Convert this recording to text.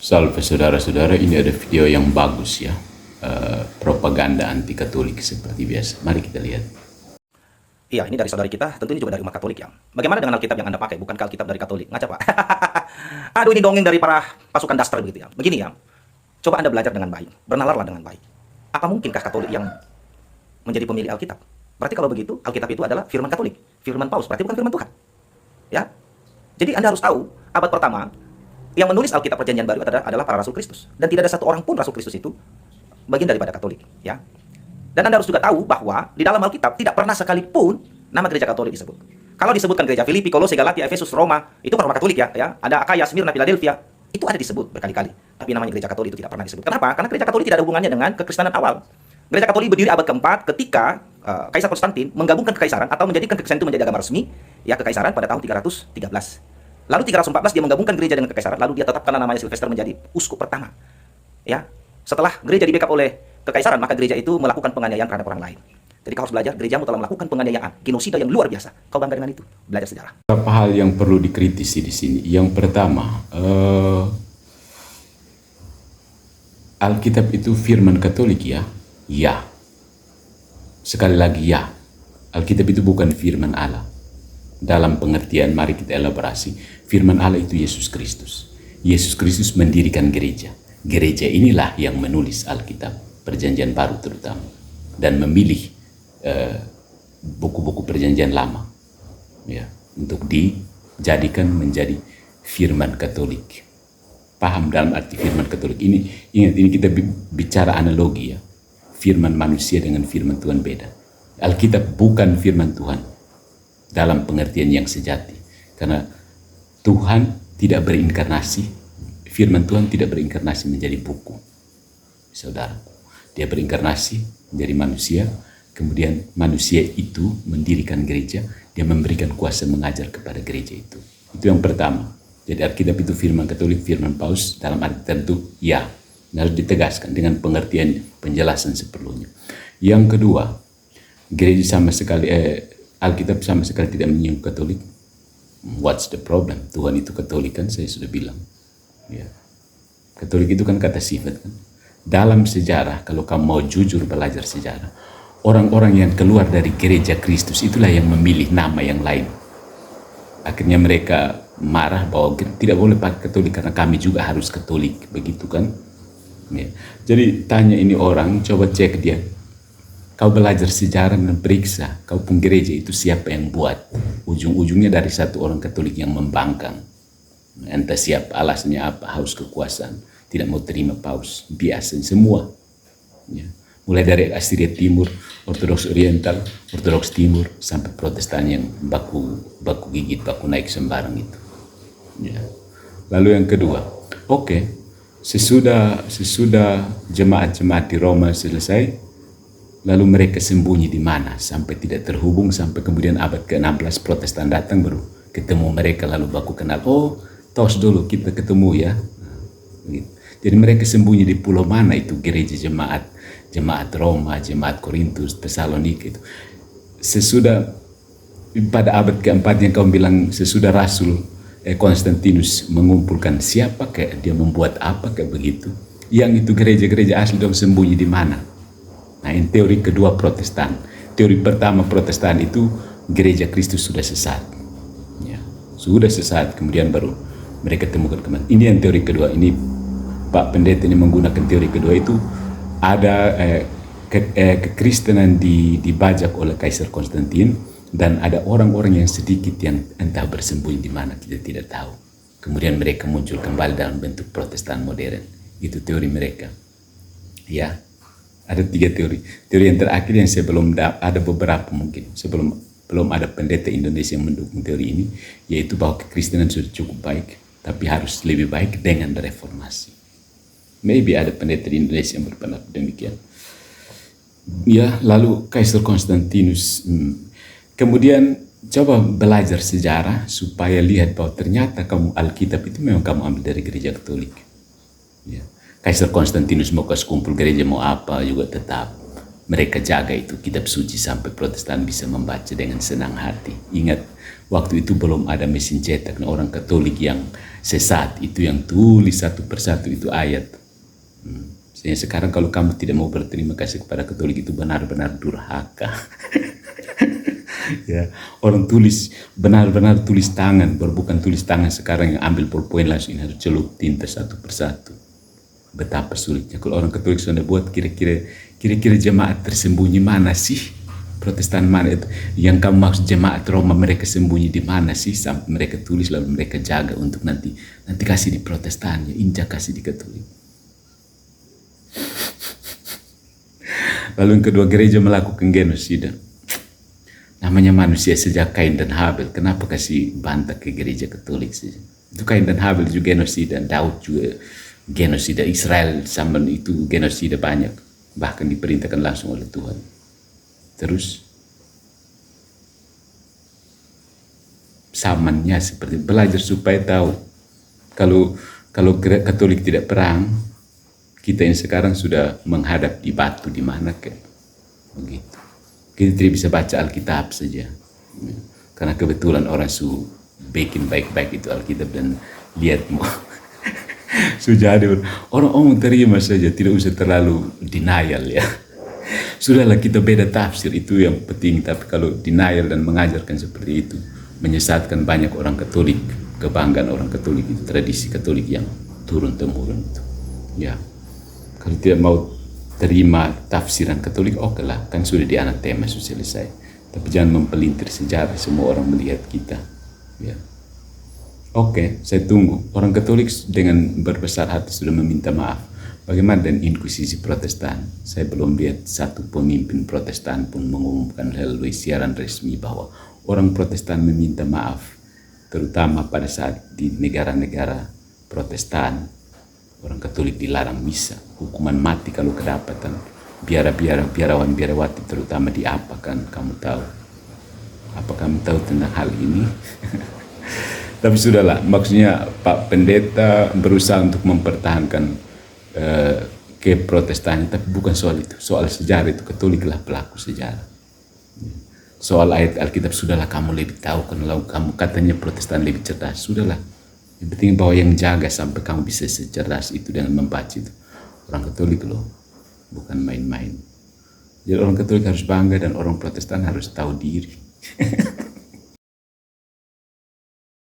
Salve saudara-saudara, ini ada video yang bagus ya. Propaganda anti Katolik seperti biasa. Mari kita lihat. Iya, ini dari saudari kita, tentu ini juga dari umat Katolik ya. Bagaimana dengan Alkitab yang Anda pakai? Bukankah Alkitab dari Katolik? Ngaca, Pak. Aduh, ini dongeng dari para pasukan daster begitu ya. Begini ya, coba Anda belajar dengan baik, bernalarlah dengan baik. Apa mungkinkah Katolik yang menjadi pemilih Alkitab? Berarti kalau begitu, Alkitab itu adalah firman Katolik, firman Paus, berarti bukan firman Tuhan. Ya, jadi Anda harus tahu, abad pertama, yang menulis Alkitab Perjanjian Baru adalah para Rasul Kristus. Dan tidak ada satu orang pun Rasul Kristus itu bagian daripada Katolik. Ya. Dan Anda harus juga tahu bahwa di dalam Alkitab tidak pernah sekalipun nama gereja Katolik disebut. Kalau disebutkan gereja Filipi, Kolose, Galatia, Efesus, Roma, itu kan Roma Katolik ya. Ada Akaya, Smyrna, Philadelphia, itu ada disebut berkali-kali. Tapi namanya gereja Katolik itu tidak pernah disebut. Kenapa? Karena gereja Katolik tidak ada hubungannya dengan kekristenan awal. Gereja Katolik berdiri abad keempat ketika Kaisar Konstantin menggabungkan kekaisaran atau menjadikan kekristenan itu menjadi agama resmi, ya kekaisaran pada tahun 313. Lalu 314 dia menggabungkan gereja dengan kekaisaran, lalu dia tetapkan namanya Silvester menjadi uskup pertama. Ya, setelah gereja di backup oleh kekaisaran, maka gereja itu melakukan penganiayaan terhadap orang lain. Jadi kau harus belajar, gerejamu telah melakukan penganiayaan, genosida yang luar biasa. Kau bangga dengan itu, belajar sejarah. Beberapa hal yang perlu dikritisi di sini. Yang pertama, Alkitab itu firman Katolik ya? Ya. Sekali lagi ya. Alkitab itu bukan firman Allah. Dalam pengertian, mari kita elaborasi. Firman Allah itu Yesus Kristus. Yesus Kristus mendirikan gereja. Gereja inilah yang menulis Alkitab, Perjanjian Baru terutama. Dan memilih buku-buku Perjanjian Lama. Ya, untuk dijadikan menjadi firman Katolik. Paham dalam arti firman Katolik ini? Ingat, ini kita bicara analogi ya. Firman manusia dengan firman Tuhan beda. Alkitab bukan firman Tuhan dalam pengertian yang sejati. Karena Tuhan tidak berinkarnasi, firman Tuhan tidak berinkarnasi menjadi buku. Saudara, dia berinkarnasi menjadi manusia, kemudian manusia itu mendirikan gereja, dia memberikan kuasa mengajar kepada gereja itu. Itu yang pertama. Jadi Alkitab itu firman Katolik, firman Paus dalam arti tertentu ya. Harus ditegaskan dengan pengertian penjelasan seperlunya. Yang kedua, gereja sama sekali Alkitab sama sekali tidak menyinggung Katolik. What's the problem? Tuhan itu Katolik kan, saya sudah bilang. Ya. Katolik itu kan kata sifat kan. Dalam sejarah, kalau kamu mau jujur belajar sejarah, orang-orang yang keluar dari gereja Kristus itulah yang memilih nama yang lain. Akhirnya mereka marah bahwa tidak boleh pakai Katolik karena kami juga harus Katolik, begitu kan? Ya. Jadi tanya ini orang, coba cek dia. Kau belajar sejarah dan periksa, kau pun gereja itu siapa yang buat? Ujung-ujungnya dari satu orang Katolik yang membangkang. Entah siapa, alasannya apa, haus kekuasaan, tidak mau terima paus, biasa semua. Ya. Mulai dari Assyria Timur, Ortodoks Oriental, Ortodoks Timur, sampai Protestan yang baku gigit, baku naik sembarang itu. Ya. Lalu yang kedua, sesudah jemaat-jemaat di Roma selesai, lalu mereka sembunyi di mana sampai tidak terhubung, sampai kemudian abad ke-16 Protestan datang baru ketemu mereka, lalu baku kenal. Oh, tos dulu kita ketemu ya. Jadi mereka sembunyi di pulau mana itu gereja jemaat Roma, jemaat Korintus, Tesalonika itu. Sesudah pada abad keempat yang kau bilang sesudah Rasul Konstantinus mengumpulkan siapa kayak dia membuat apa kayak begitu. Yang itu gereja-gereja asli dong sembunyi di mana? Nah, ini teori kedua Protestan. Teori pertama Protestan itu gereja Kristus sudah sesat. Ya, sudah sesat, kemudian baru mereka temukan kemana. Ini yang teori kedua. Ini Pak Pendeta ini menggunakan teori kedua itu ada kekristenan dibajak oleh Kaisar Konstantin. Dan ada orang-orang yang sedikit yang entah bersembunyi di mana, kita tidak tahu. Kemudian mereka muncul kembali dalam bentuk Protestan modern. Itu teori mereka. Ya, ada 3 teori. Teori yang terakhir yang saya belum ada beberapa mungkin. Belum ada pendeta Indonesia yang mendukung teori ini, yaitu bahwa kekristenan sudah cukup baik, tapi harus lebih baik dengan reformasi. Maybe ada pendeta di Indonesia yang berpendapat demikian. Ya, lalu Kaisar Konstantinus. Kemudian coba belajar sejarah supaya lihat bahwa ternyata kamu Alkitab itu memang kamu ambil dari gereja Katolik. Ya. Kaisar Konstantinus mau kasih kumpul gereja mau apa juga tetap mereka jaga itu kitab suci sampai Protestan bisa membaca dengan senang hati. Ingat, waktu itu belum ada mesin cetak. Nah, orang Katolik yang sesat itu yang tulis satu persatu itu ayat. Sehingga sekarang kalau kamu tidak mau berterima kasih kepada Katolik itu benar-benar durhaka. Ya, orang tulis benar-benar tulis tangan, bukan tulis tangan sekarang yang ambil poin langsung harus celup tinta satu persatu. Betapa sulitnya kalau orang Katolik sudah buat kira-kira jemaat tersembunyi mana sih? Protestan mana itu? Yang kamu maksud jemaat Roma mereka sembunyi di mana sih? Sampai mereka tulis lalu mereka jaga untuk nanti kasih di Protestan, ya injak kasih di Katolik. Lalu yang kedua, gereja melakukan genosida. Namanya manusia sejak Kain dan Habel, kenapa kasih bantah ke gereja Katolik saja? Itu Kain dan Habel juga genosida, Daud juga genosida, Israel sama itu genosida banyak, bahkan diperintahkan langsung oleh Tuhan. Terus samannya seperti belajar supaya tahu kalau Katolik tidak perang, kita ini sekarang sudah menghadap di batu di mana ke begitu. Kita tidak bisa baca Alkitab saja, karena kebetulan orang bikin baik-baik itu Alkitab dan lihat mau sudah ada orang terima saja, tidak usah terlalu denial ya. Sudahlah kita beda tafsir itu yang penting, tapi kalau denial dan mengajarkan seperti itu menyesatkan banyak orang Katolik. Kebanggaan orang Katolik itu tradisi Katolik yang turun temurun itu. Ya, kalau tidak mau terima tafsiran Katolik, oke lah, kan sudah di anatema, sudah selesai. Tapi jangan mempelintir sejarah, semua orang melihat kita. Ya. Oke, saya tunggu. Orang Katolik dengan berbesar hati sudah meminta maaf. Bagaimana dengan Inkuisisi Protestan? Saya belum lihat satu pemimpin Protestan pun mengumumkan melalui siaran resmi bahwa orang Protestan meminta maaf, terutama pada saat di negara-negara Protestan orang Katolik dilarang misa, hukuman mati kalau kedapatan. Biarawan biarawati terutama diapakan, kamu tahu? Apa kamu tahu tentang hal ini? Tapi sudahlah, maksudnya Pak Pendeta berusaha untuk mempertahankan keprotestanan, tapi bukan soal itu. Soal sejarah itu Katoliklah pelaku sejarah. Soal ayat Alkitab, sudahlah kamu lebih tahu, kalau kamu katanya Protestan lebih cerdas, sudahlah. Yang penting bahwa yang jaga sampai kamu bisa secerdas itu dengan membaca itu. Orang Katolik loh, bukan main-main. Jadi orang Katolik harus bangga dan orang Protestan harus tahu diri.